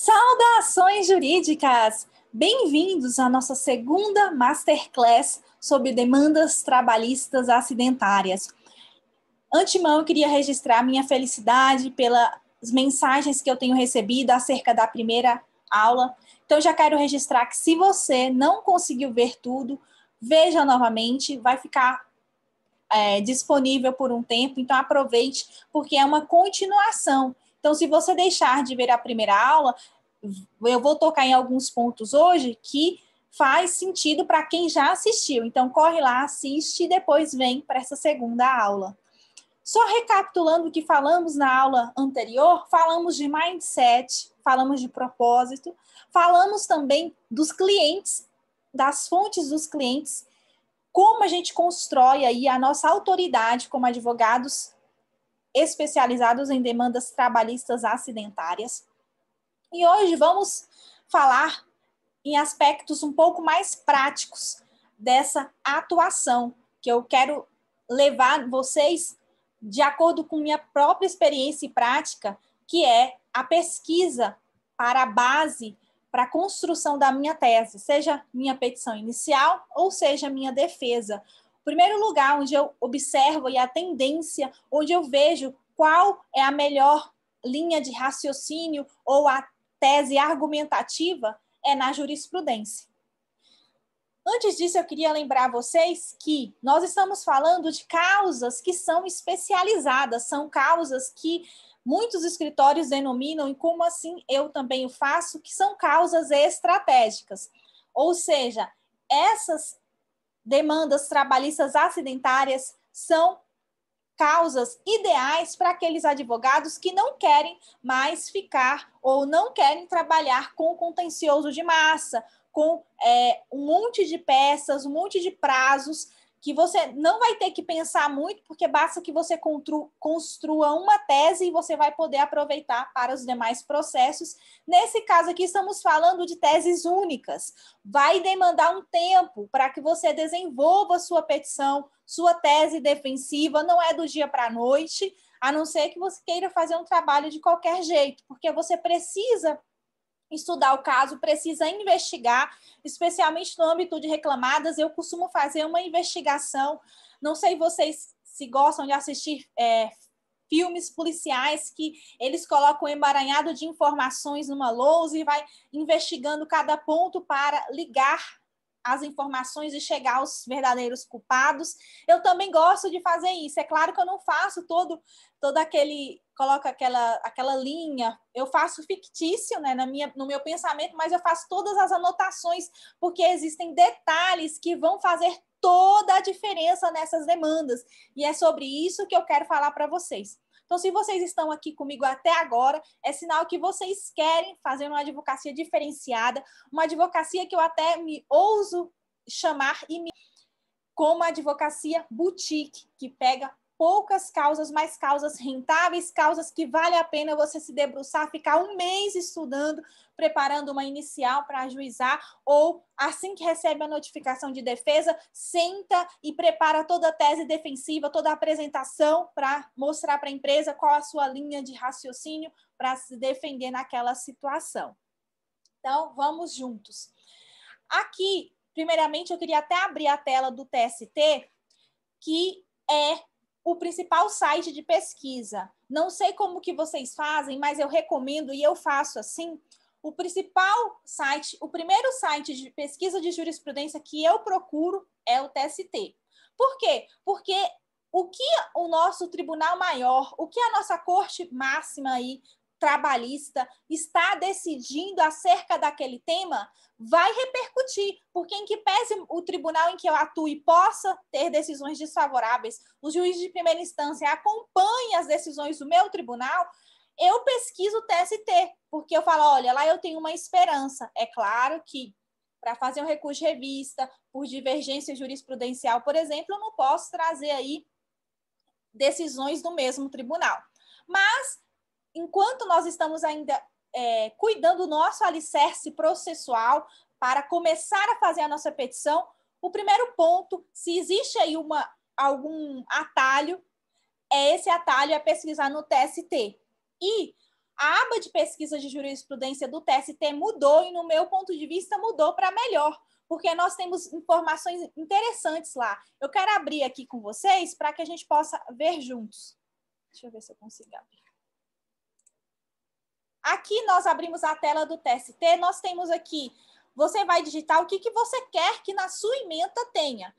Saudações jurídicas! Bem-vindos à nossa segunda Masterclass sobre demandas trabalhistas acidentárias. Antemão, eu queria registrar minha felicidade pelas mensagens que eu tenho recebido acerca da primeira aula. Então, já quero registrar que se você não conseguiu ver tudo, veja novamente, vai ficar disponível por um tempo, então aproveite, porque é uma continuação. Então, se você deixar de ver a primeira aula, eu vou tocar em alguns pontos hoje que faz sentido para quem já assistiu. Então, corre lá, assiste e depois vem para essa segunda aula. Só recapitulando o que falamos na aula anterior, falamos de mindset, falamos de propósito, falamos também dos clientes, das fontes dos clientes, como a gente constrói aí a nossa autoridade como advogados especializados em demandas trabalhistas acidentárias. E hoje vamos falar em aspectos um pouco mais práticos dessa atuação, que eu quero levar vocês de acordo com minha própria experiência e prática, que é a pesquisa para a base para a construção da minha tese, seja minha petição inicial ou seja minha defesa. O primeiro lugar onde eu observo e a tendência, onde eu vejo qual é a melhor linha de raciocínio ou a tese argumentativa é na jurisprudência. Antes disso, eu queria lembrar vocês que nós estamos falando de causas que são especializadas, são causas que muitos escritórios denominam, e como assim eu também o faço, que são causas estratégicas. Ou seja, essas demandas trabalhistas acidentárias são causas ideais para aqueles advogados que não querem mais ficar ou não querem trabalhar com contencioso de massa, com um monte de peças, um monte de prazos, que você não vai ter que pensar muito, porque basta que você construa uma tese e você vai poder aproveitar para os demais processos. Nesse caso aqui, estamos falando de teses únicas. Vai demandar um tempo para que você desenvolva sua petição, sua tese defensiva, não é do dia para a noite, a não ser que você queira fazer um trabalho de qualquer jeito, porque você precisa estudar o caso, precisa investigar, especialmente no âmbito de reclamadas. Eu costumo fazer uma investigação, não sei vocês se gostam de assistir filmes policiais que eles colocam um emaranhado de informações numa lousa e vai investigando cada ponto para ligar as informações e chegar aos verdadeiros culpados. Eu também gosto de fazer isso. É claro que eu não faço todo aquele, coloco aquela linha, eu faço fictício, né, no meu pensamento, mas eu faço todas as anotações, porque existem detalhes que vão fazer toda a diferença nessas demandas. E é sobre isso que eu quero falar para vocês. Então, se vocês estão aqui comigo até agora, é sinal que vocês querem fazer uma advocacia diferenciada, uma advocacia que eu até me ouso chamar como advocacia boutique, que pega poucas causas, mas causas rentáveis, causas que vale a pena você se debruçar, ficar um mês estudando, preparando uma inicial para ajuizar, ou assim que recebe a notificação de defesa, senta e prepara toda a tese defensiva, toda a apresentação para mostrar para a empresa qual a sua linha de raciocínio para se defender naquela situação. Então, vamos juntos. Aqui, primeiramente, eu queria até abrir a tela do TST, que é o principal site de pesquisa. Não sei como que vocês fazem, mas eu recomendo e eu faço assim. O principal site, o primeiro site de pesquisa de jurisprudência que eu procuro é o TST. Por quê? Porque o que o nosso tribunal maior, o que a nossa corte máxima aí, trabalhista, está decidindo acerca daquele tema, vai repercutir, porque em que pese o tribunal em que eu atue possa ter decisões desfavoráveis, o juiz de primeira instância acompanhe as decisões do meu tribunal, eu pesquiso o TST, porque eu falo, olha, lá eu tenho uma esperança. É claro que para fazer um recurso de revista, por divergência jurisprudencial, por exemplo, eu não posso trazer aí decisões do mesmo tribunal. Mas, enquanto nós estamos ainda cuidando do nosso alicerce processual para começar a fazer a nossa petição, o primeiro ponto, se existe aí algum atalho, esse atalho é pesquisar no TST. E A aba de pesquisa de jurisprudência do TST mudou e, no meu ponto de vista, mudou para melhor, porque nós temos informações interessantes lá. Eu quero abrir aqui com vocês para que a gente possa ver juntos. Deixa eu ver se eu consigo abrir. Aqui nós abrimos a tela do TST, nós temos aqui, você vai digitar o que você quer que na sua ementa tenha.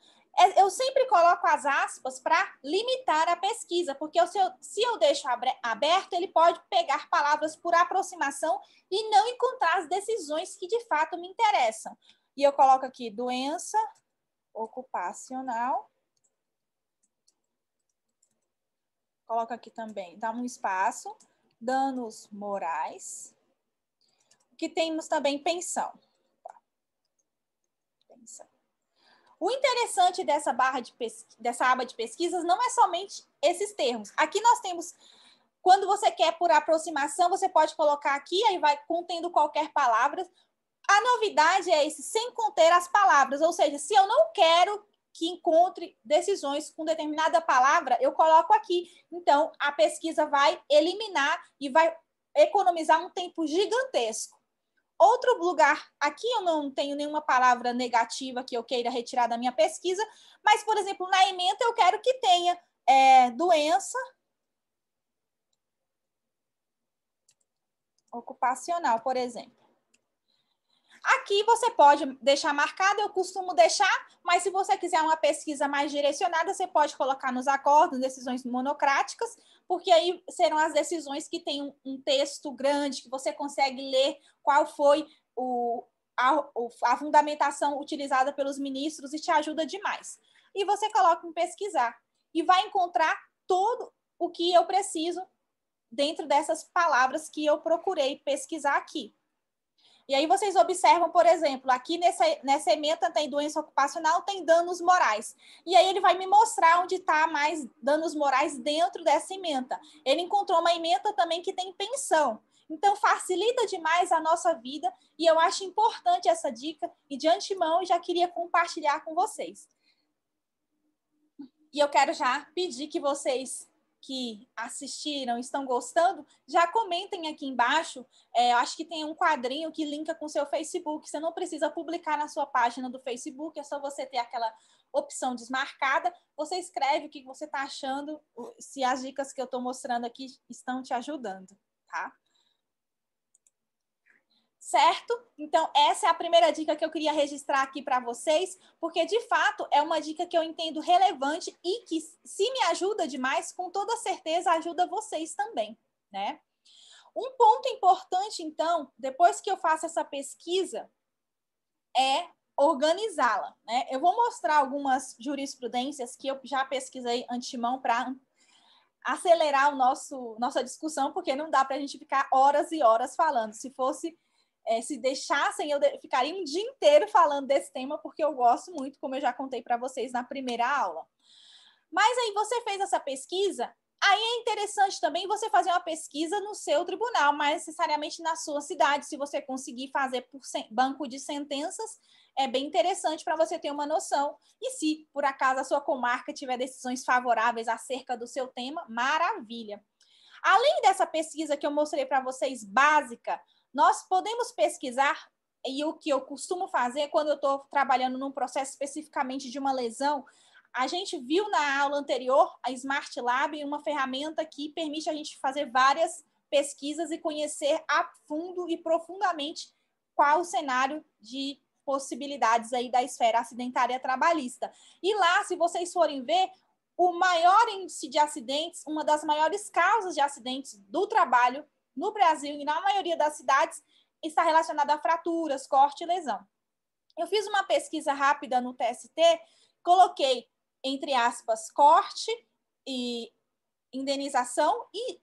Eu sempre coloco as aspas para limitar a pesquisa, porque se eu deixo aberto, ele pode pegar palavras por aproximação e não encontrar as decisões que de fato me interessam. E eu coloco aqui doença ocupacional. Coloco aqui também, dá um espaço, danos morais. Que temos também pensão. Pensão. O interessante dessa aba de pesquisas não é somente esses termos. Aqui nós temos, quando você quer por aproximação, você pode colocar aqui, aí vai contendo qualquer palavra. A novidade é esse, sem conter as palavras, ou seja, se eu não quero que encontre decisões com determinada palavra, eu coloco aqui. Então, a pesquisa vai eliminar e vai economizar um tempo gigantesco. Outro lugar, aqui eu não tenho nenhuma palavra negativa que eu queira retirar da minha pesquisa, mas, por exemplo, na ementa eu quero que tenha doença ocupacional, por exemplo. Aqui você pode deixar marcado, eu costumo deixar, mas se você quiser uma pesquisa mais direcionada, você pode colocar nos acordos, decisões monocráticas, porque aí serão as decisões que têm um texto grande, que você consegue ler qual foi a fundamentação utilizada pelos ministros e te ajuda demais. E você coloca em pesquisar e vai encontrar todo o que eu preciso dentro dessas palavras que eu procurei pesquisar aqui. E aí vocês observam, por exemplo, aqui nessa ementa tem doença ocupacional, tem danos morais. E aí ele vai me mostrar onde está mais danos morais dentro dessa ementa. Ele encontrou uma ementa também que tem pensão. Então, facilita demais a nossa vida e eu acho importante essa dica e, de antemão, eu já queria compartilhar com vocês. E eu quero já pedir que vocês que assistiram, estão gostando, já comentem aqui embaixo. Eu acho que tem um quadrinho que linka com o seu Facebook. Você não precisa publicar na sua página do Facebook, é só você ter aquela opção desmarcada. Você escreve o que você está achando, se as dicas que eu estou mostrando aqui estão te ajudando, tá? Certo? Então, essa é a primeira dica que eu queria registrar aqui para vocês, porque, de fato, é uma dica que eu entendo relevante e que, se me ajuda demais, com toda certeza ajuda vocês também, né? Um ponto importante, então, depois que eu faço essa pesquisa, é organizá-la, né? Eu vou mostrar algumas jurisprudências que eu já pesquisei antemão para acelerar nossa discussão, porque não dá para a gente ficar horas e horas falando. Se deixassem, eu ficaria um dia inteiro falando desse tema, porque eu gosto muito, como eu já contei para vocês na primeira aula. Mas aí você fez essa pesquisa, aí é interessante também você fazer uma pesquisa no seu tribunal, mais necessariamente na sua cidade. Se você conseguir fazer por banco de sentenças, é bem interessante para você ter uma noção. E se, por acaso, a sua comarca tiver decisões favoráveis acerca do seu tema, maravilha. Além dessa pesquisa que eu mostrei para vocês, básica, nós podemos pesquisar, e o que eu costumo fazer quando eu estou trabalhando num processo especificamente de uma lesão, a gente viu na aula anterior a Smart Lab, uma ferramenta que permite a gente fazer várias pesquisas e conhecer a fundo e profundamente qual o cenário de possibilidades aí da esfera acidentária trabalhista. E lá, se vocês forem ver, o maior índice de acidentes, uma das maiores causas de acidentes do trabalho no Brasil e na maioria das cidades, está relacionada a fraturas, corte e lesão. Eu fiz uma pesquisa rápida no TST, coloquei, entre aspas, corte e indenização, e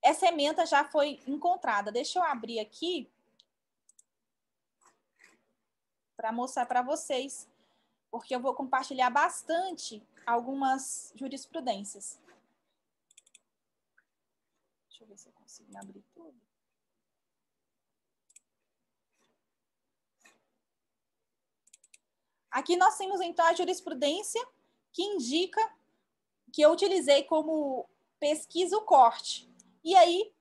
essa ementa já foi encontrada. Deixa eu abrir aqui para mostrar para vocês, porque eu vou compartilhar bastante algumas jurisprudências. Deixa eu ver se eu consigo abrir tudo. Aqui nós temos, então, a jurisprudência que indica que eu utilizei como pesquisa o corte. E aí,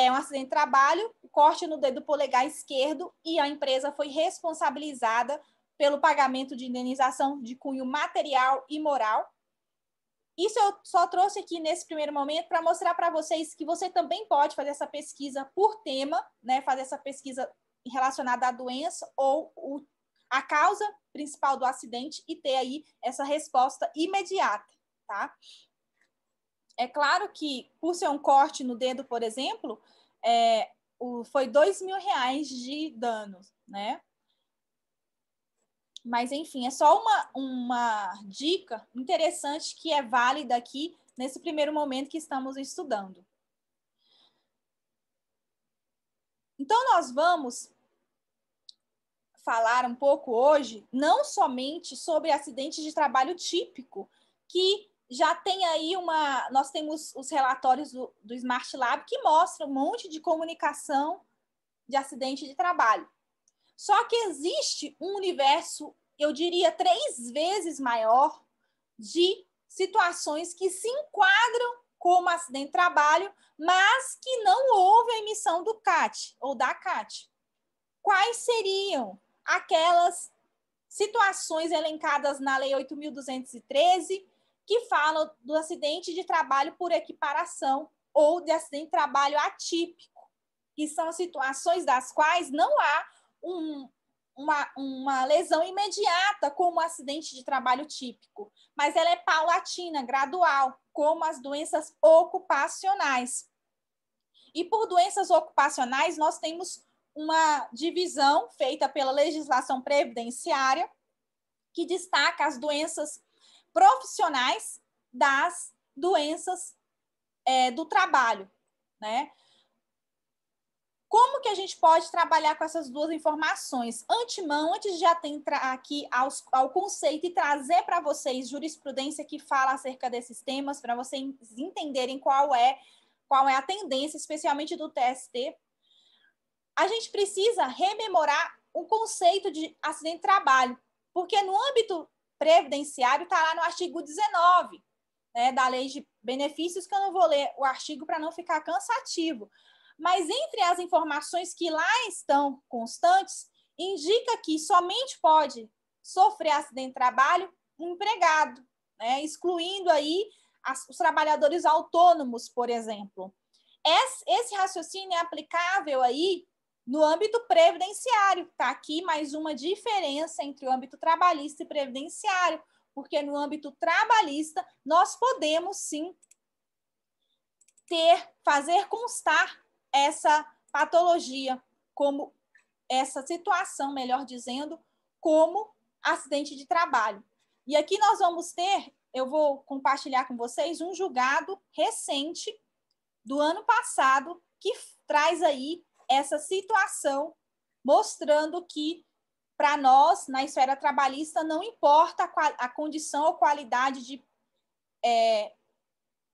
um acidente de trabalho, corte no dedo polegar esquerdo e a empresa foi responsabilizada pelo pagamento de indenização de cunho material e moral. Isso eu só trouxe aqui nesse primeiro momento para mostrar para vocês que você também pode fazer essa pesquisa por tema, né? Fazer essa pesquisa relacionada à doença ou a causa principal do acidente e ter aí essa resposta imediata, tá? É claro que, por ser um corte no dedo, por exemplo, foi R$2.000 de danos, né? Mas, enfim, é só uma dica interessante que é válida aqui nesse primeiro momento que estamos estudando. Então, nós vamos falar um pouco hoje, não somente sobre acidente de trabalho típico, que já tem aí nós temos os relatórios do Smart Lab que mostram um monte de comunicação de acidente de trabalho. Só que existe um universo, eu diria, 3 vezes maior de situações que se enquadram como acidente de trabalho, mas que não houve a emissão do CAT ou da CAT. Quais seriam aquelas situações elencadas na Lei 8.213 que falam do acidente de trabalho por equiparação ou de acidente de trabalho atípico, que são situações das quais não há uma lesão imediata como o acidente de trabalho típico, mas ela é paulatina, gradual, como as doenças ocupacionais. E por doenças ocupacionais, nós temos uma divisão feita pela legislação previdenciária que destaca as doenças profissionais das doenças do trabalho, né? Como que a gente pode trabalhar com essas duas informações? Antemão, antes de já entrar aqui ao conceito e trazer para vocês jurisprudência que fala acerca desses temas, para vocês entenderem qual é a tendência, especialmente do TST, a gente precisa rememorar o conceito de acidente de trabalho, porque no âmbito previdenciário está lá no artigo 19, né, da Lei de Benefícios, que eu não vou ler o artigo para não ficar cansativo. Mas entre as informações que lá estão constantes, indica que somente pode sofrer acidente de trabalho um empregado, né, excluindo aí os trabalhadores autônomos, por exemplo. Esse raciocínio é aplicável aí no âmbito previdenciário. Está aqui mais uma diferença entre o âmbito trabalhista e previdenciário, porque no âmbito trabalhista nós podemos sim fazer constar essa patologia, como essa situação, melhor dizendo, como acidente de trabalho. E aqui nós vamos ter, eu vou compartilhar com vocês um julgado recente do ano passado que traz aí essa situação, mostrando que para nós, na esfera trabalhista, não importa a condição ou qualidade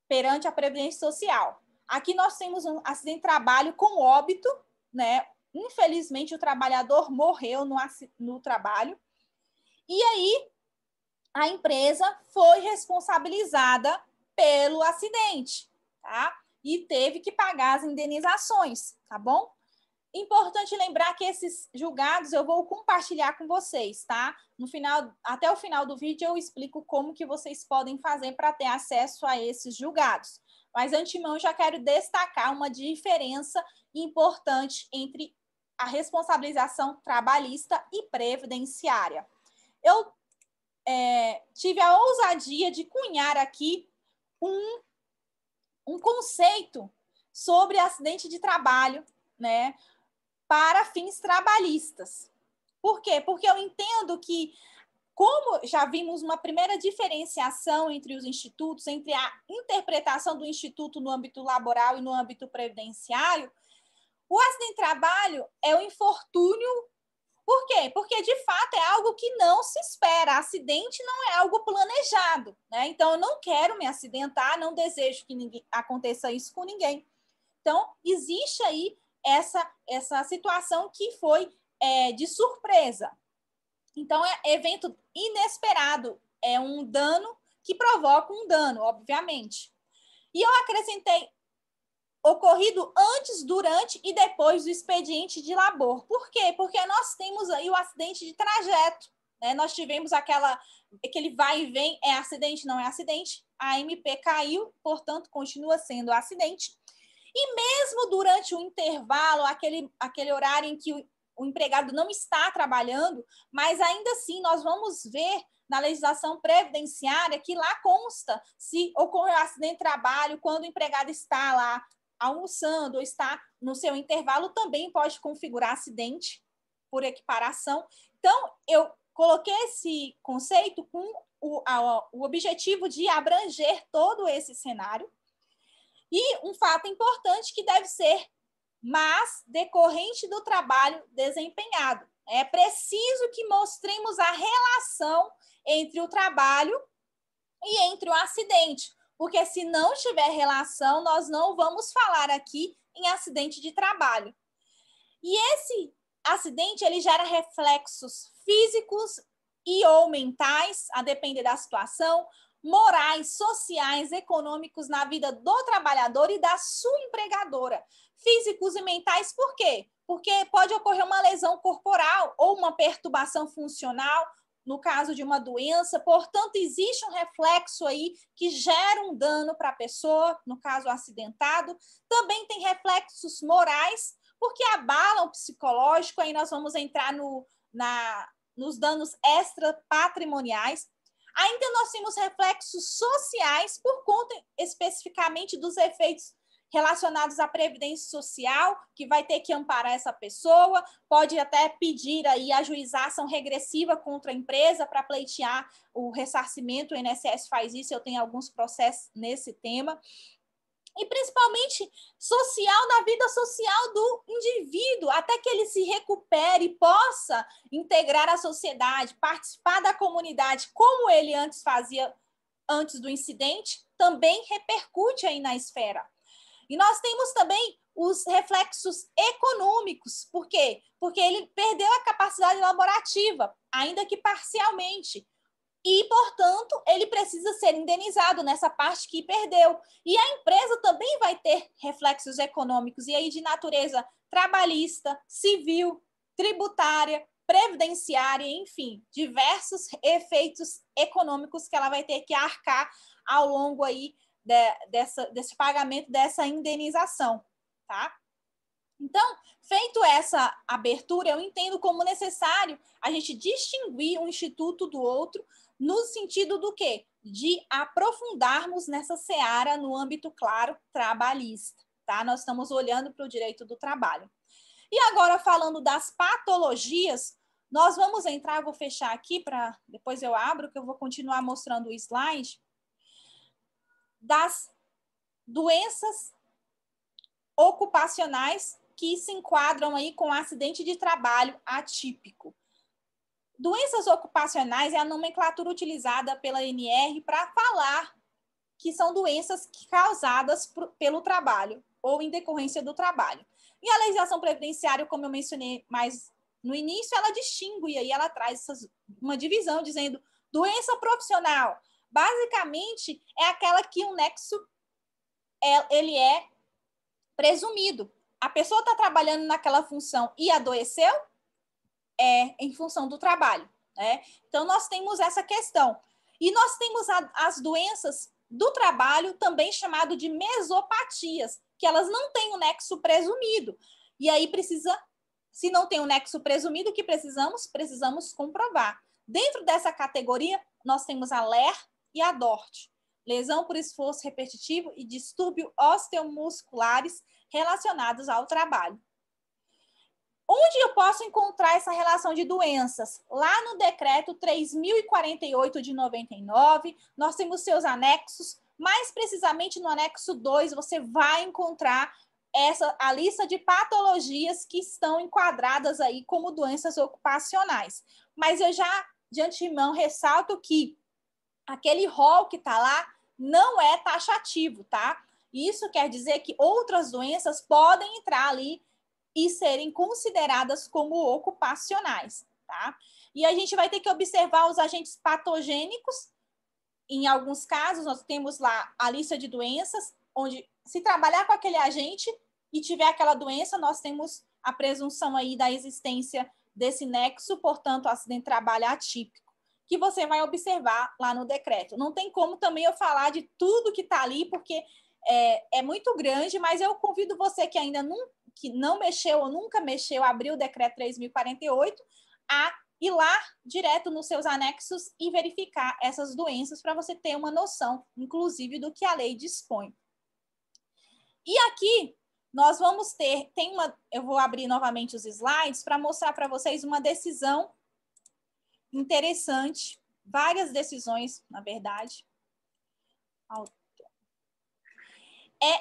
perante a Previdência Social. Aqui nós temos um acidente de trabalho com óbito, né? Infelizmente, o trabalhador morreu no trabalho. E aí, a empresa foi responsabilizada pelo acidente, tá? E teve que pagar as indenizações, tá bom? Importante lembrar que esses julgados eu vou compartilhar com vocês, tá? Até o final do vídeo eu explico como que vocês podem fazer para ter acesso a esses julgados. Mas, antemão, já quero destacar uma diferença importante entre a responsabilização trabalhista e previdenciária. Eu tive a ousadia de cunhar aqui um conceito sobre acidente de trabalho, né, para fins trabalhistas. Por quê? Porque eu entendo que, como já vimos uma primeira diferenciação entre os institutos, entre a interpretação do instituto no âmbito laboral e no âmbito previdenciário, o acidente de trabalho é o infortúnio. Por quê? Porque, de fato, é algo que não se espera. Acidente não é algo planejado, né? Então, eu não quero me acidentar, não desejo que aconteça isso com ninguém. Então, existe aí essa situação que foi de surpresa. Então, é evento inesperado, é um dano que provoca um dano, obviamente. E eu acrescentei ocorrido antes, durante e depois do expediente de labor. Por quê? Porque nós temos aí o acidente de trajeto, né? Nós tivemos aquele vai e vem, é acidente, não é acidente, a MP caiu, portanto, continua sendo acidente. E mesmo durante o intervalo, aquele horário em que o empregado não está trabalhando, mas ainda assim nós vamos ver na legislação previdenciária que lá consta se ocorreu um acidente de trabalho, quando o empregado está lá almoçando ou está no seu intervalo, também pode configurar acidente por equiparação. Então, eu coloquei esse conceito com o objetivo de abranger todo esse cenário. E um fato importante que deve ser, mas decorrente do trabalho desempenhado. É preciso que mostremos a relação entre o trabalho e entre o acidente, porque se não tiver relação, nós não vamos falar aqui em acidente de trabalho. E esse acidente, ele gera reflexos físicos e ou mentais, a depender da situação, morais, sociais, econômicos na vida do trabalhador e da sua empregadora. Físicos e mentais, por quê? Porque pode ocorrer uma lesão corporal ou uma perturbação funcional, no caso de uma doença, portanto, existe um reflexo aí que gera um dano para a pessoa, no caso acidentado. Também tem reflexos morais, porque abalam o psicológico, aí nós vamos entrar nos danos extrapatrimoniais. Ainda nós temos reflexos sociais por conta especificamente dos efeitos relacionados à previdência social, que vai ter que amparar essa pessoa, pode até pedir aí a ajuização regressiva contra a empresa para pleitear o ressarcimento, o INSS faz isso, eu tenho alguns processos nesse tema. E principalmente social, na vida social do indivíduo, até que ele se recupere e possa integrar a sociedade, participar da comunidade, como ele antes fazia, antes do incidente, também repercute aí na esfera. E nós temos também os reflexos econômicos. Por quê? Porque ele perdeu a capacidade laborativa, ainda que parcialmente. E, portanto, ele precisa ser indenizado nessa parte que perdeu. E a empresa também vai ter reflexos econômicos, e aí de natureza trabalhista, civil, tributária, previdenciária, enfim, diversos efeitos econômicos que ela vai ter que arcar ao longo aí desse pagamento, dessa indenização, tá? Então, feito essa abertura, eu entendo como necessário a gente distinguir um instituto do outro, no sentido do quê? De aprofundarmos nessa seara no âmbito, claro, trabalhista, tá? Nós estamos olhando para o direito do trabalho. E agora, falando das patologias, nós vamos entrar, eu vou fechar aqui, para depois eu abro, que eu vou continuar mostrando o slide, das doenças ocupacionais que se enquadram aí com acidente de trabalho atípico. Doenças ocupacionais é a nomenclatura utilizada pela ANR para falar que são doenças causadas pelo trabalho ou em decorrência do trabalho. E a legislação previdenciária, como eu mencionei mais no início, ela distingue e aí ela traz uma divisão dizendo doença profissional. Basicamente, é aquela que o nexo ele é presumido. A pessoa está trabalhando naquela função e adoeceu, em função do trabalho, né? Então, nós temos essa questão. E nós temos as doenças do trabalho, também chamado de mesopatias, que elas não têm o nexo presumido. E aí precisa, se não tem o nexo presumido, o que precisamos? Precisamos comprovar. Dentro dessa categoria, nós temos a LER e a DORT, lesão por esforço repetitivo e distúrbio osteomusculares relacionados ao trabalho. Onde eu posso encontrar essa relação de doenças? Lá no decreto 3.048 de 99, nós temos seus anexos, mais precisamente no anexo 2, você vai encontrar a lista de patologias que estão enquadradas aí como doenças ocupacionais. Mas eu já, de antemão, ressalto que aquele rol que está lá não é taxativo, tá? Isso quer dizer que outras doenças podem entrar ali e serem consideradas como ocupacionais, tá? E a gente vai ter que observar os agentes patogênicos. Em alguns casos, nós temos lá a lista de doenças, onde se trabalhar com aquele agente e tiver aquela doença, nós temos a presunção aí da existência desse nexo, portanto, acidente de trabalho atípico, que você vai observar lá no decreto. Não tem como também eu falar de tudo que está ali, porque é muito grande, mas eu convido você que ainda que não mexeu ou nunca mexeu, abriu o decreto 3.048, a ir lá direto nos seus anexos e verificar essas doenças para você ter uma noção, inclusive, do que a lei dispõe. E aqui nós vamos ter, eu vou abrir novamente os slides para mostrar para vocês uma decisão interessante, várias decisões, na verdade.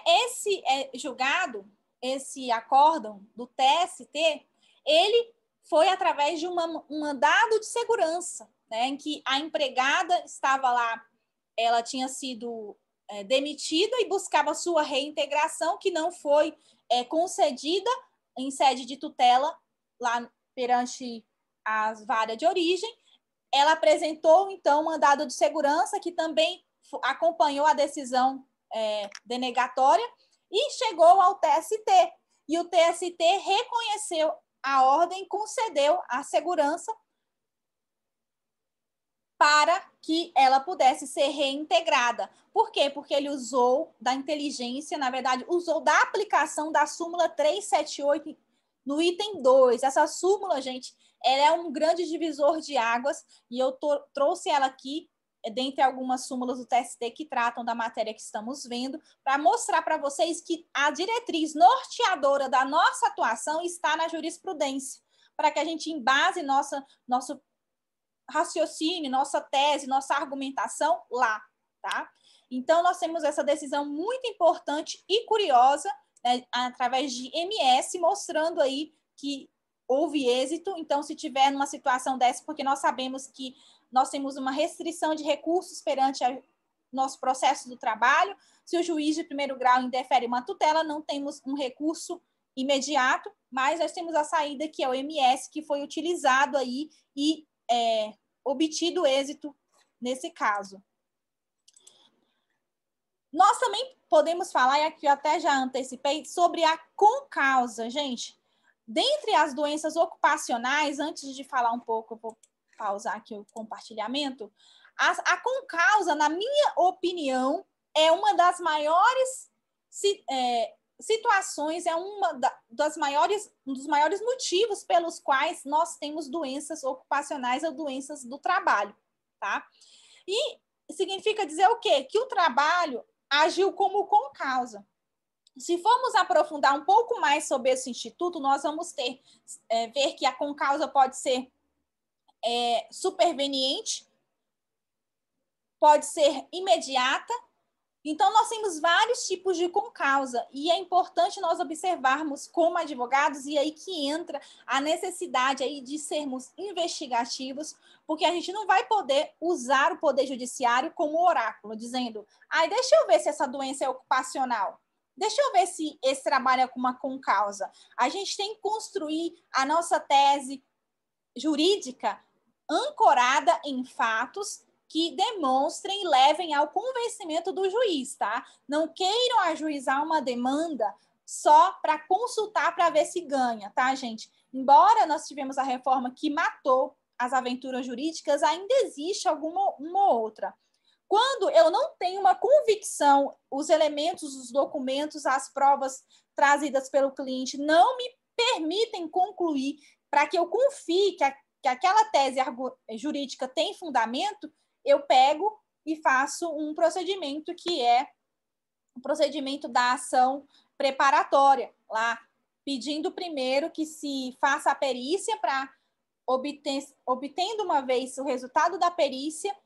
Esse julgado, esse acórdão do TST, ele foi através de um mandado de segurança, né, em que a empregada estava lá, ela tinha sido demitida e buscava sua reintegração, que não foi concedida em sede de tutela lá perante as varas de origem. Ela apresentou, então, um mandado de segurança, que também acompanhou a decisão denegatória, e chegou ao TST. E o TST reconheceu a ordem, concedeu a segurança para que ela pudesse ser reintegrada. Por quê? Porque ele usou da inteligência, na verdade, usou da aplicação da súmula 378 no item 2. Essa súmula, gente, ela é um grande divisor de águas, e eu trouxe ela aqui, dentre algumas súmulas do TST que tratam da matéria que estamos vendo, para mostrar para vocês que a diretriz norteadora da nossa atuação está na jurisprudência, para que a gente embase nosso raciocínio, nossa tese, nossa argumentação lá, tá? Então, nós temos essa decisão muito importante e curiosa, né, através de MS, mostrando aí que houve êxito. Então, se tiver numa situação dessa, porque nós sabemos que nós temos uma restrição de recursos perante nosso processo do trabalho, se o juiz de primeiro grau indefere uma tutela, não temos um recurso imediato, mas nós temos a saída, que é o MS, que foi utilizado aí e obtido êxito nesse caso. Nós também podemos falar, e aqui eu até já antecipei, sobre a concausa, gente. Dentre as doenças ocupacionais, antes de falar um pouco, eu vou pausar aqui o compartilhamento, a concausa, na minha opinião, é uma das maiores situações, é um dos maiores motivos pelos quais nós temos doenças ocupacionais ou doenças do trabalho, tá? E significa dizer o quê? Que o trabalho agiu como concausa. Se formos aprofundar um pouco mais sobre esse instituto, nós vamos ver que a concausa pode ser superveniente, pode ser imediata. Então, nós temos vários tipos de concausa, e é importante nós observarmos como advogados, e aí que entra a necessidade aí de sermos investigativos, porque a gente não vai poder usar o Poder Judiciário como oráculo, dizendo, deixa eu ver se essa doença é ocupacional, deixa eu ver se esse trabalho é com uma concausa. A gente tem que construir a nossa tese jurídica ancorada em fatos que demonstrem e levem ao convencimento do juiz, tá? Não queiram ajuizar uma demanda só para consultar para ver se ganha, tá, gente? Embora nós tivemos a reforma que matou as aventuras jurídicas, ainda existe uma outra. Quando eu não tenho uma convicção, os elementos, os documentos, as provas trazidas pelo cliente não me permitem concluir, para que eu confie que aquela tese jurídica tem fundamento, eu pego e faço um procedimento que é o procedimento da ação preparatória, lá, pedindo primeiro que se faça a perícia para obtendo uma vez o resultado da perícia,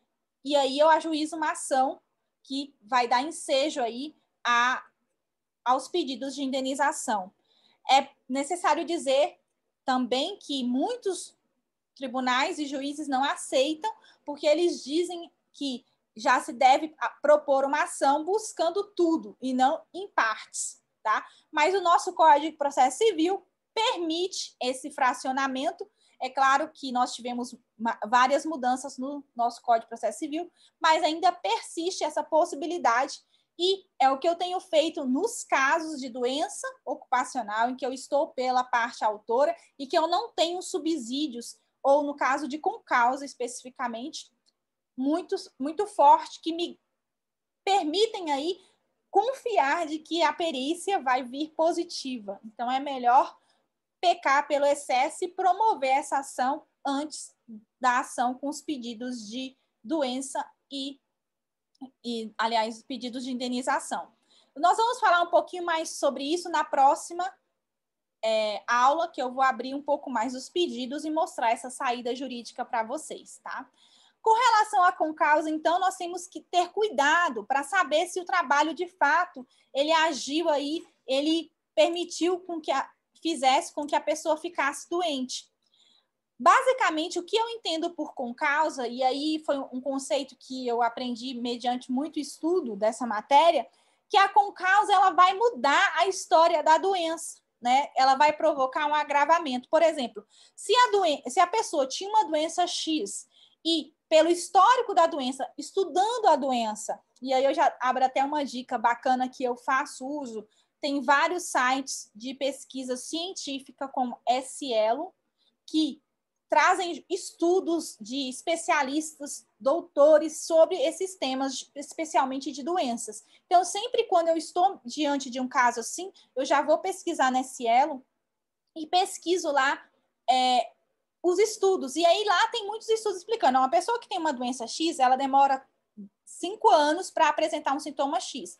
e aí eu ajuizo uma ação que vai dar ensejo aí aos pedidos de indenização. É necessário dizer também que muitos tribunais e juízes não aceitam, porque eles dizem que já se deve propor uma ação buscando tudo e não em partes, tá? Mas o nosso Código de Processo Civil permite esse fracionamento. É claro que nós tivemos várias mudanças no nosso Código de Processo Civil, mas ainda persiste essa possibilidade, E é o que eu tenho feito nos casos de doença ocupacional, em que eu estou pela parte autora e que eu não tenho subsídios, ou no caso de concausa especificamente, muito forte, que me permitem aí confiar de que a perícia vai vir positiva. Então, é melhor pecar pelo excesso e promover essa ação antes da ação com os pedidos de doença aliás, pedidos de indenização. Nós vamos falar um pouquinho mais sobre isso na próxima aula, que eu vou abrir um pouco mais os pedidos e mostrar essa saída jurídica para vocês, tá? Com relação à concausa, então, nós temos que ter cuidado para saber se o trabalho, de fato, ele agiu aí, ele permitiu fizesse com que a pessoa ficasse doente. Basicamente, o que eu entendo por concausa, e aí foi um conceito que eu aprendi mediante muito estudo dessa matéria, que a concausa ela vai mudar a história da doença, né? Ela vai provocar um agravamento. Por exemplo, se a pessoa tinha uma doença X e pelo histórico da doença, estudando a doença, e aí eu já abro até uma dica bacana que eu faço uso, tem vários sites de pesquisa científica como Cielo, que trazem estudos de especialistas, doutores, sobre esses temas, especialmente de doenças. Então, sempre quando eu estou diante de um caso assim, eu já vou pesquisar na Cielo e pesquiso lá os estudos. E aí lá tem muitos estudos explicando. Uma pessoa que tem uma doença X, ela demora 5 anos para apresentar um sintoma X.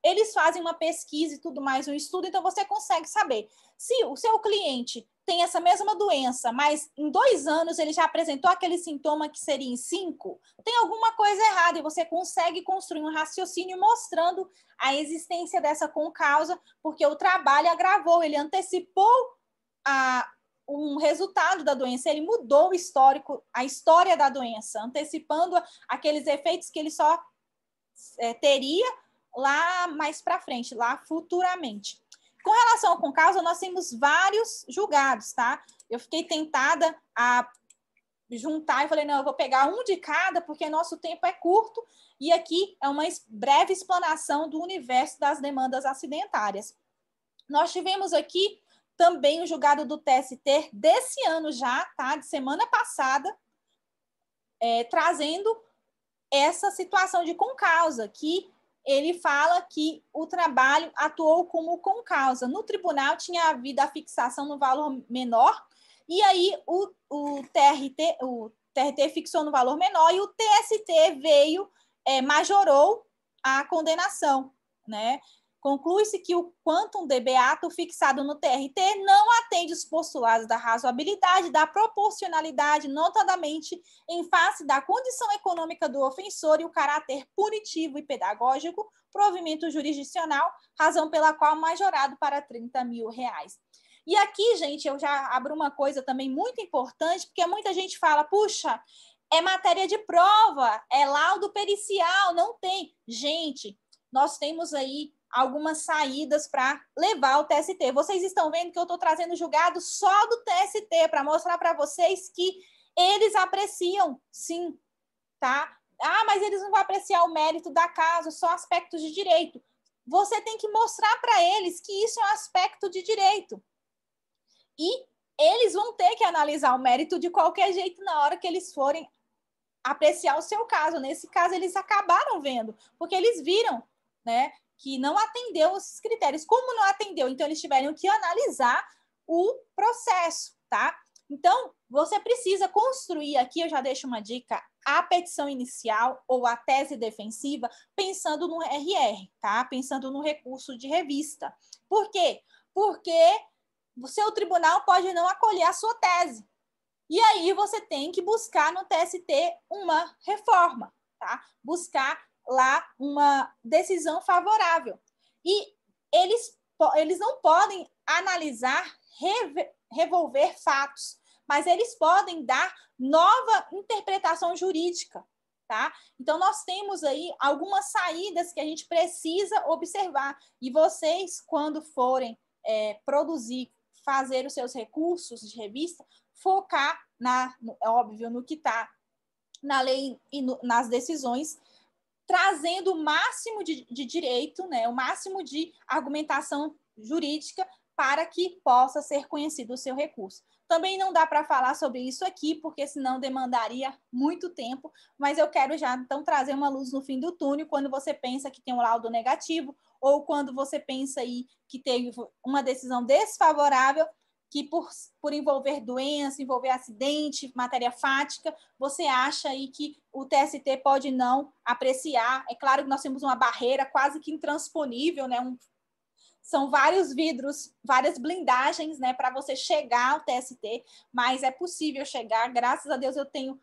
Eles fazem uma pesquisa e tudo mais, um estudo, então você consegue saber se o seu cliente tem essa mesma doença, mas em 2 anos ele já apresentou aquele sintoma que seria em 5, tem alguma coisa errada e você consegue construir um raciocínio mostrando a existência dessa concausa, porque o trabalho agravou, ele antecipou um resultado da doença, ele mudou o histórico, a história da doença, antecipando aqueles efeitos que ele só teria lá mais para frente, lá futuramente. Com relação ao concausa, nós temos vários julgados, tá? Eu fiquei tentada a juntar e falei, não, eu vou pegar um de cada, porque nosso tempo é curto, e aqui é uma breve explanação do universo das demandas acidentárias. Nós tivemos aqui também o julgado do TST desse ano já, tá? De semana passada, trazendo essa situação de concausa, que ele fala que o trabalho atuou como concausa. No tribunal tinha havido a fixação no valor menor, e aí o TRT fixou no valor menor e o TST veio, majorou a condenação, né? Conclui-se que o quantum de beato fixado no TRT não atende os postulados da razoabilidade, da proporcionalidade, notadamente em face da condição econômica do ofensor e o caráter punitivo e pedagógico, provimento jurisdicional, razão pela qual majorado para R$30 mil. E aqui, gente, eu já abro uma coisa também muito importante, porque muita gente fala, puxa, é matéria de prova, é laudo pericial, não tem. Gente, nós temos aí algumas saídas para levar o TST. Vocês estão vendo que eu estou trazendo julgado só do TST para mostrar para vocês que eles apreciam, sim, tá? Ah, mas eles não vão apreciar o mérito da causa, só aspectos de direito. Você tem que mostrar para eles que isso é um aspecto de direito. E eles vão ter que analisar o mérito de qualquer jeito na hora que eles forem apreciar o seu caso. Nesse caso, eles acabaram vendo, porque eles viram, né, que não atendeu esses critérios. Como não atendeu? Então, eles tiveram que analisar o processo, tá? Então, você precisa construir aqui, eu já deixo uma dica, a petição inicial ou a tese defensiva, pensando no RR, tá? Pensando no recurso de revista. Por quê? Porque o seu tribunal pode não acolher a sua tese. E aí você tem que buscar no TST uma reforma, tá? Buscar lá uma decisão favorável. E eles não podem analisar, revolver fatos, mas eles podem dar nova interpretação jurídica, tá? Então, nós temos aí algumas saídas que a gente precisa observar. E vocês, quando forem produzir, fazer os seus recursos de revista, focar, óbvio, no que está na lei e nas decisões, trazendo o máximo de direito, né, o máximo de argumentação jurídica para que possa ser conhecido o seu recurso. Também não dá para falar sobre isso aqui, porque senão demandaria muito tempo, mas eu quero já, então, trazer uma luz no fim do túnel, quando você pensa que tem um laudo negativo, ou quando você pensa aí que teve uma decisão desfavorável, que por envolver doença, envolver acidente, matéria fática, você acha aí que o TST pode não apreciar. É claro que nós temos uma barreira quase que intransponível, né? São vários vidros, várias blindagens, né, para você chegar ao TST, mas é possível chegar. Graças a Deus eu tenho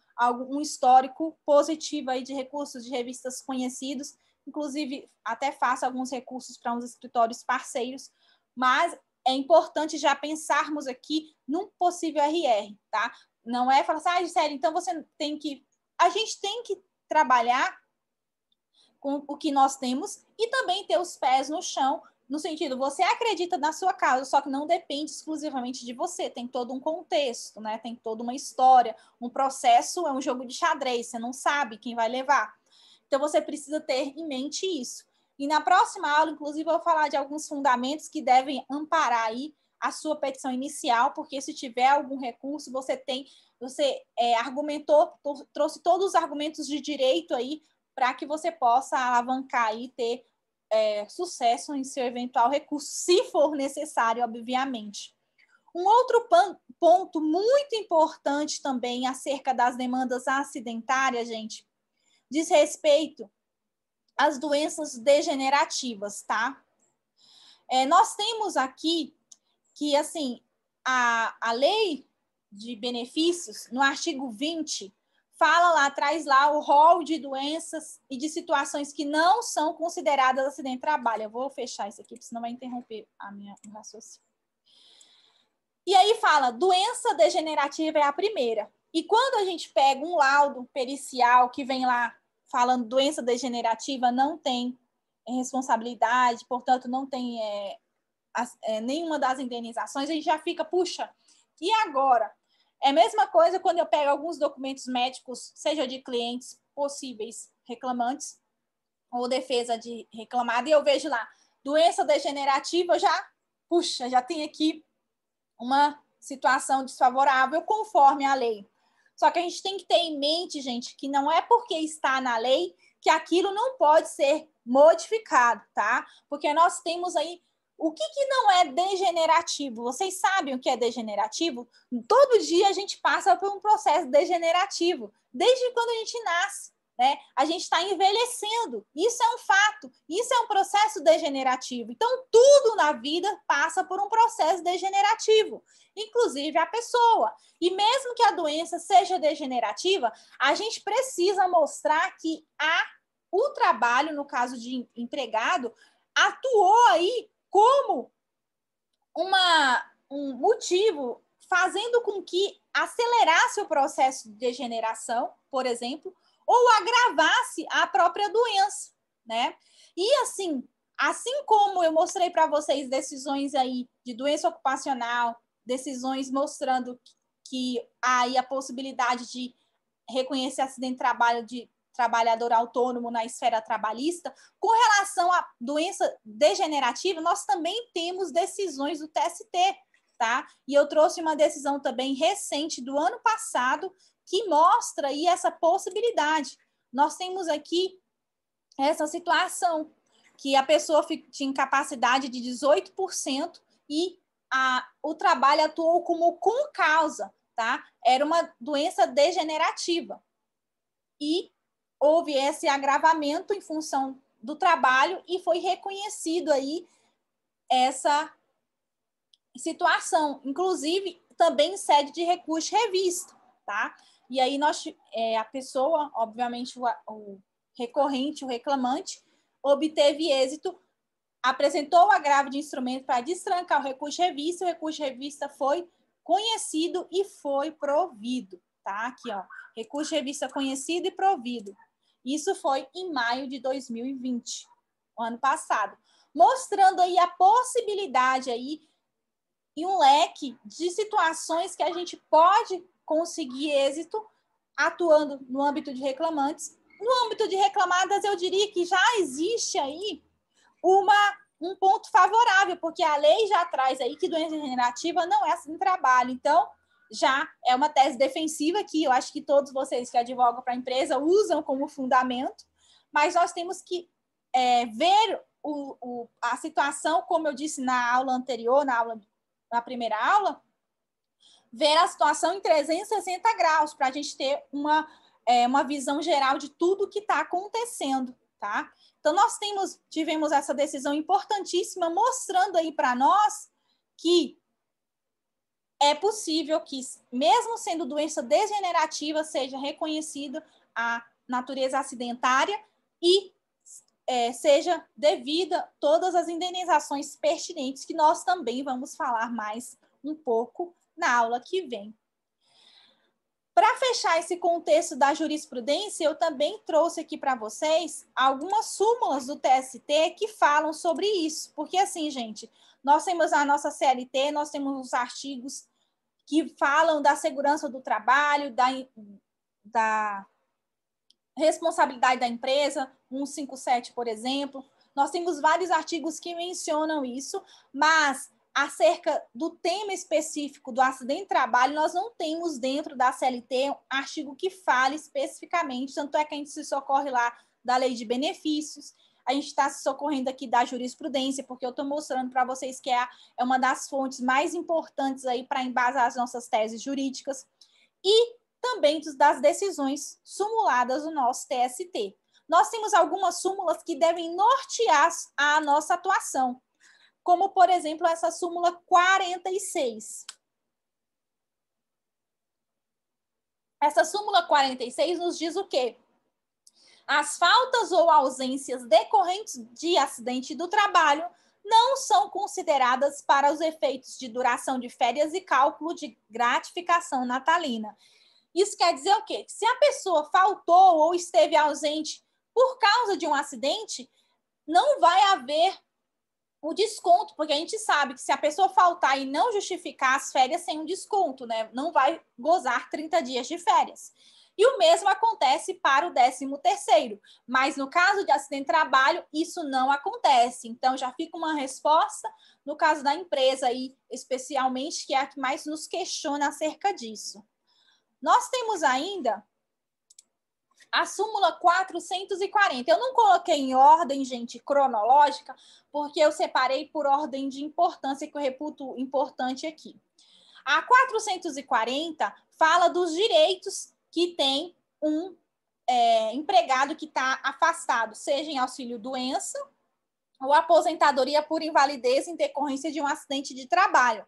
um histórico positivo aí de recursos de revistas conhecidos, inclusive até faço alguns recursos para uns escritórios parceiros, mas é importante já pensarmos aqui num possível RR, tá? Não é falar assim, Gisele, então você tem que... A gente tem que trabalhar com o que nós temos e também ter os pés no chão, no sentido, você acredita na sua causa, só que não depende exclusivamente de você, tem todo um contexto, né? Tem toda uma história, um processo é um jogo de xadrez, você não sabe quem vai levar. Então, você precisa ter em mente isso. E na próxima aula, inclusive, eu vou falar de alguns fundamentos que devem amparar aí a sua petição inicial, porque se tiver algum recurso, você argumentou, trouxe todos os argumentos de direito aí para que você possa alavancar e ter sucesso em seu eventual recurso, se for necessário, obviamente. Um outro ponto muito importante também acerca das demandas acidentárias, gente, diz respeito às doenças degenerativas, tá? Nós temos aqui que, assim, a lei de benefícios, no artigo 20, fala lá, traz lá o rol de doenças e de situações que não são consideradas acidente de trabalho. Eu vou fechar isso aqui, porque senão vai interromper o raciocínio. E aí fala, doença degenerativa é a primeira. E quando a gente pega um laudo pericial que vem lá falando doença degenerativa, não tem responsabilidade, portanto, não tem nenhuma das indenizações, a gente já fica, puxa, e agora? É a mesma coisa quando eu pego alguns documentos médicos, seja de clientes possíveis reclamantes ou defesa de reclamado, e eu vejo lá, doença degenerativa, já tem aqui uma situação desfavorável conforme a lei. Só que a gente tem que ter em mente, gente, que não é porque está na lei que aquilo não pode ser modificado, tá? Porque nós temos aí o que não é degenerativo? Vocês sabem o que é degenerativo? Todo dia a gente passa por um processo degenerativo, desde quando a gente nasce, né? A gente está envelhecendo, isso é um fato, isso é um processo degenerativo. Então, tudo na vida passa por um processo degenerativo, inclusive a pessoa. E mesmo que a doença seja degenerativa, a gente precisa mostrar que o trabalho, no caso de empregado, atuou aí como um motivo fazendo com que acelerasse o processo de degeneração, por exemplo, ou agravasse a própria doença, né? E assim como eu mostrei para vocês decisões aí de doença ocupacional, decisões mostrando que há aí a possibilidade de reconhecer acidente de trabalho de trabalhador autônomo na esfera trabalhista, com relação à doença degenerativa, nós também temos decisões do TST, tá? E eu trouxe uma decisão também recente do ano passado que mostra aí essa possibilidade. Nós temos aqui essa situação que a pessoa tinha incapacidade de 18% e o trabalho atuou como com causa, tá? Era uma doença degenerativa. E houve esse agravamento em função do trabalho e foi reconhecido aí essa situação, inclusive também em sede de recurso revisto, tá? E aí a pessoa, obviamente o recorrente, o reclamante, obteve êxito, apresentou o agravo de instrumento para destrancar o recurso revista, o recurso revista foi conhecido e foi provido, tá? Aqui, ó, recurso revista conhecido e provido. Isso foi em maio de 2020, o ano passado, mostrando aí a possibilidade aí e um leque de situações que a gente pode conseguir êxito atuando no âmbito de reclamantes No âmbito de reclamadas, eu diria que já existe aí um ponto favorável, porque a lei já traz aí que doença degenerativa não é acidente de trabalho. Então, já é uma tese defensiva que eu acho que todos vocês que advogam para a empresa usam como fundamento, mas nós temos que ver a situação, como eu disse na aula anterior, na primeira aula, ver a situação em 360 graus, para a gente ter uma visão geral de tudo que está acontecendo, tá? Então, nós tivemos essa decisão importantíssima, mostrando aí para nós que é possível que, mesmo sendo doença degenerativa, seja reconhecida a natureza acidentária e seja devida todas as indenizações pertinentes, que nós também vamos falar mais um pouco na aula que vem. Para fechar esse contexto da jurisprudência, eu também trouxe aqui para vocês algumas súmulas do TST que falam sobre isso. Porque, assim, gente, nós temos a nossa CLT, nós temos os artigos que falam da segurança do trabalho, da responsabilidade da empresa, 157, por exemplo. Nós temos vários artigos que mencionam isso, mas acerca do tema específico do acidente de trabalho, nós não temos dentro da CLT um artigo que fale especificamente, tanto é que a gente se socorre lá da lei de benefícios, a gente está se socorrendo aqui da jurisprudência, porque eu estou mostrando para vocês que é uma das fontes mais importantes aí para embasar as nossas teses jurídicas, e também das decisões sumuladas do nosso TST. Nós temos algumas súmulas que devem nortear a nossa atuação, como, por exemplo, essa súmula 46. Essa súmula 46 nos diz o quê? As faltas ou ausências decorrentes de acidente do trabalho não são consideradas para os efeitos de duração de férias e cálculo de gratificação natalina. Isso quer dizer o quê? Se a pessoa faltou ou esteve ausente por causa de um acidente, não vai haver o desconto, porque a gente sabe que se a pessoa faltar e não justificar as férias sem um desconto, né, não vai gozar 30 dias de férias. E o mesmo acontece para o 13º, mas no caso de acidente de trabalho, isso não acontece. Então, já fica uma resposta no caso da empresa aí, especialmente, que é a que mais nos questiona acerca disso. Nós temos ainda a súmula 440. Eu não coloquei em ordem, gente, cronológica, porque eu separei por ordem de importância, que eu reputo importante aqui. A 440 fala dos direitos que tem um empregado que está afastado, seja em auxílio-doença ou aposentadoria por invalidez em decorrência de um acidente de trabalho.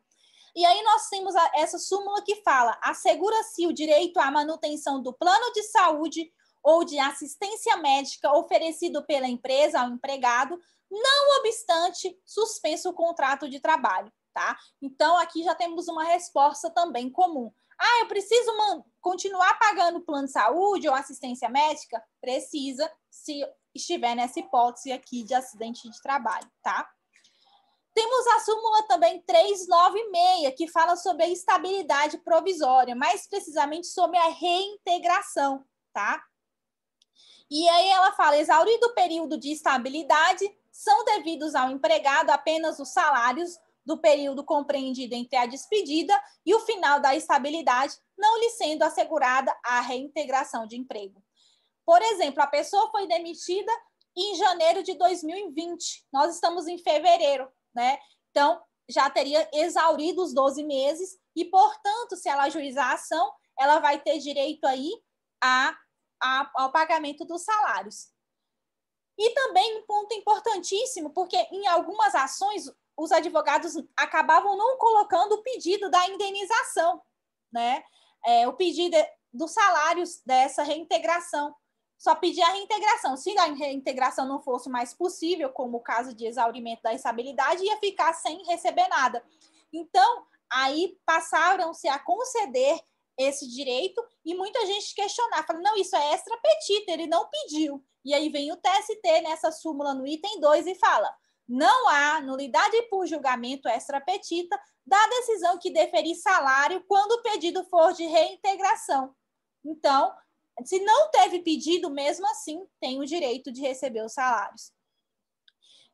E aí nós temos essa súmula que fala: assegura-se o direito à manutenção do plano de saúde ou de assistência médica oferecido pela empresa ao empregado, não obstante suspenso o contrato de trabalho, tá? Então, aqui já temos uma resposta também comum. Ah, eu preciso continuar pagando plano de saúde ou assistência médica? Precisa, se estiver nessa hipótese aqui de acidente de trabalho, tá? Temos a súmula também 396, que fala sobre a estabilidade provisória, mais precisamente sobre a reintegração, tá? E aí ela fala: exaurido o período de estabilidade, são devidos ao empregado apenas os salários do período compreendido entre a despedida e o final da estabilidade, não lhe sendo assegurada a reintegração de emprego. Por exemplo, a pessoa foi demitida em janeiro de 2020, nós estamos em fevereiro, né? Então, já teria exaurido os 12 meses e, portanto, se ela ajuizar a ação, ela vai ter direito aí ao pagamento dos salários. E também um ponto importantíssimo, porque em algumas ações os advogados acabavam não colocando o pedido da indenização, né? O pedido dos salários dessa reintegração. Só pedir a reintegração. Se a reintegração não fosse mais possível, como o caso de exaurimento da estabilidade, ia ficar sem receber nada. Então, aí passaram-se a conceder esse direito e muita gente questionar, falando: não, isso é extra petita, ele não pediu. E aí vem o TST nessa súmula no item 2 e fala: não há nulidade por julgamento extra petita da decisão que deferir salário quando o pedido for de reintegração. Então, Se não teve pedido, mesmo assim, tem o direito de receber os salários.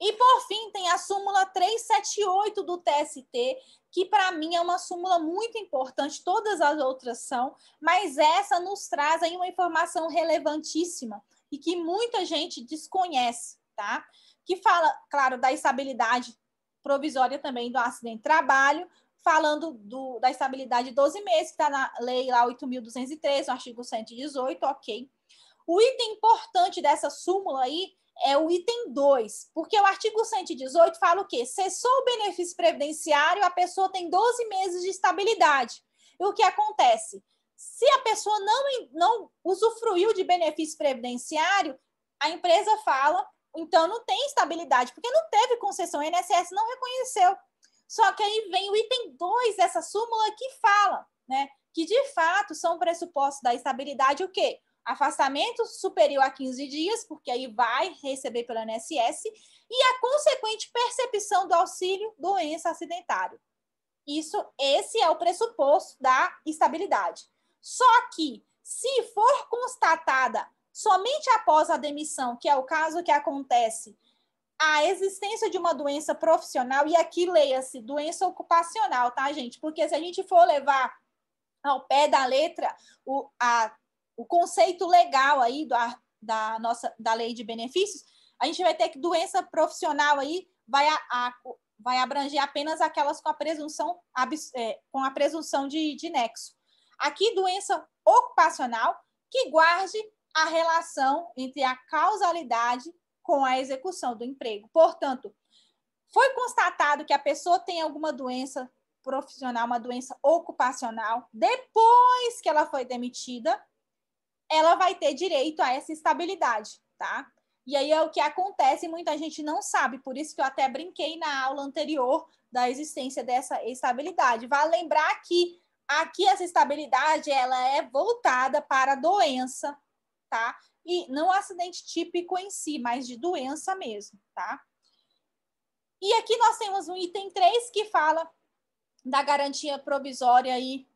E, por fim, tem a súmula 378 do TST, que, para mim, é uma súmula muito importante. Todas as outras são, mas essa nos traz aí uma informação relevantíssima e que muita gente desconhece, tá? Que fala, claro, da estabilidade provisória também do acidente de trabalho, falando da estabilidade de 12 meses, que está na lei lá 8.203, no artigo 118, ok. O item importante dessa súmula aí é o item 2, porque o artigo 118 fala o quê? Cessou o benefício previdenciário, a pessoa tem 12 meses de estabilidade. E o que acontece? Se a pessoa não usufruiu de benefício previdenciário, a empresa fala, então não tem estabilidade, porque não teve concessão, o INSS não reconheceu. Só que aí vem o item 2 dessa súmula que fala, né, que de fato são pressupostos da estabilidade o quê? Afastamento superior a 15 dias, porque aí vai receber pelo INSS, e a consequente percepção do auxílio doença acidentário. Esse é o pressuposto da estabilidade. Só que, se for constatada somente após a demissão, que é o caso que acontece, a existência de uma doença profissional, e aqui leia-se doença ocupacional, tá, gente? Porque se a gente for levar ao pé da letra o conceito legal aí da lei de benefícios, a gente vai ter que doença profissional aí vai abranger apenas aquelas com a presunção de nexo. Aqui, doença ocupacional que guarde a relação entre a causalidade com a execução do emprego. Portanto, foi constatado que a pessoa tem alguma doença profissional, uma doença ocupacional, depois que ela foi demitida, ela vai ter direito a essa estabilidade, tá? E aí é o que acontece, muita gente não sabe, por isso que eu até brinquei na aula anterior da existência dessa estabilidade. Vale lembrar que aqui essa estabilidade, ela é voltada para a doença, tá? E não acidente típico em si, mas de doença mesmo, tá? E aqui nós temos um item 3 que fala da garantia provisória aí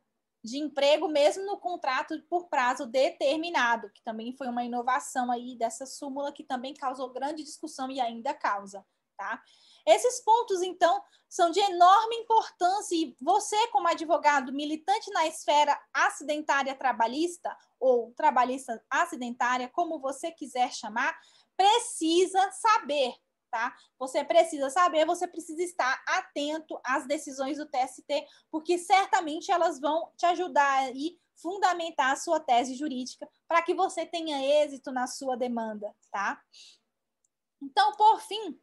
de emprego, mesmo no contrato por prazo determinado, que também foi uma inovação aí dessa súmula que também causou grande discussão e ainda causa, tá? Esses pontos, então, são de enorme importância e você, como advogado militante na esfera acidentária trabalhista ou trabalhista acidentária, como você quiser chamar, precisa saber, tá? Você precisa saber, você precisa estar atento às decisões do TST, porque certamente elas vão te ajudar a fundamentar a sua tese jurídica para que você tenha êxito na sua demanda, tá? Então, por fim,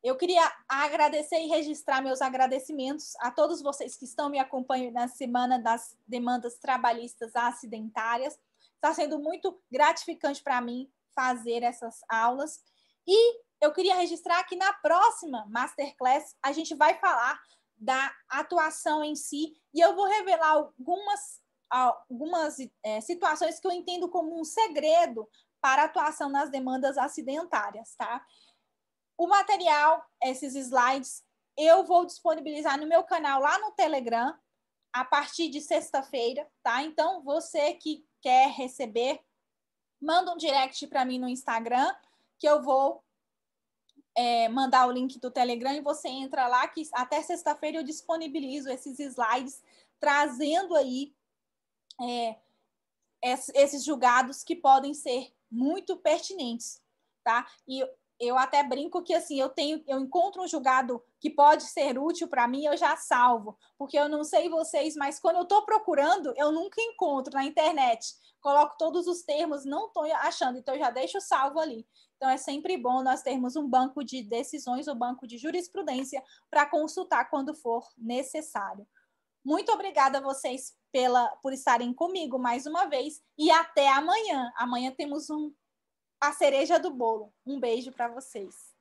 eu queria agradecer e registrar meus agradecimentos a todos vocês que estão me acompanhando na Semana das Demandas Trabalhistas Acidentárias. Está sendo muito gratificante para mim fazer essas aulas. E eu queria registrar que na próxima Masterclass a gente vai falar da atuação em si e eu vou revelar algumas situações que eu entendo como um segredo para a atuação nas demandas acidentárias, tá? O material, esses slides, eu vou disponibilizar no meu canal lá no Telegram a partir de sexta-feira, tá? Então, você que quer receber, manda um direct para mim no Instagram, que eu vou mandar o link do Telegram e você entra lá, que até sexta-feira eu disponibilizo esses slides, trazendo aí esses julgados que podem ser muito pertinentes, tá? E eu até brinco que assim, eu encontro um julgado que pode ser útil para mim, eu já salvo, porque eu não sei vocês, mas quando eu estou procurando, eu nunca encontro na internet. Coloco todos os termos, não estou achando, então eu já deixo salvo ali. Então é sempre bom nós termos um banco de decisões, um banco de jurisprudência para consultar quando for necessário. Muito obrigada a vocês por estarem comigo mais uma vez e até amanhã. Amanhã temos a cereja do bolo. Um beijo para vocês.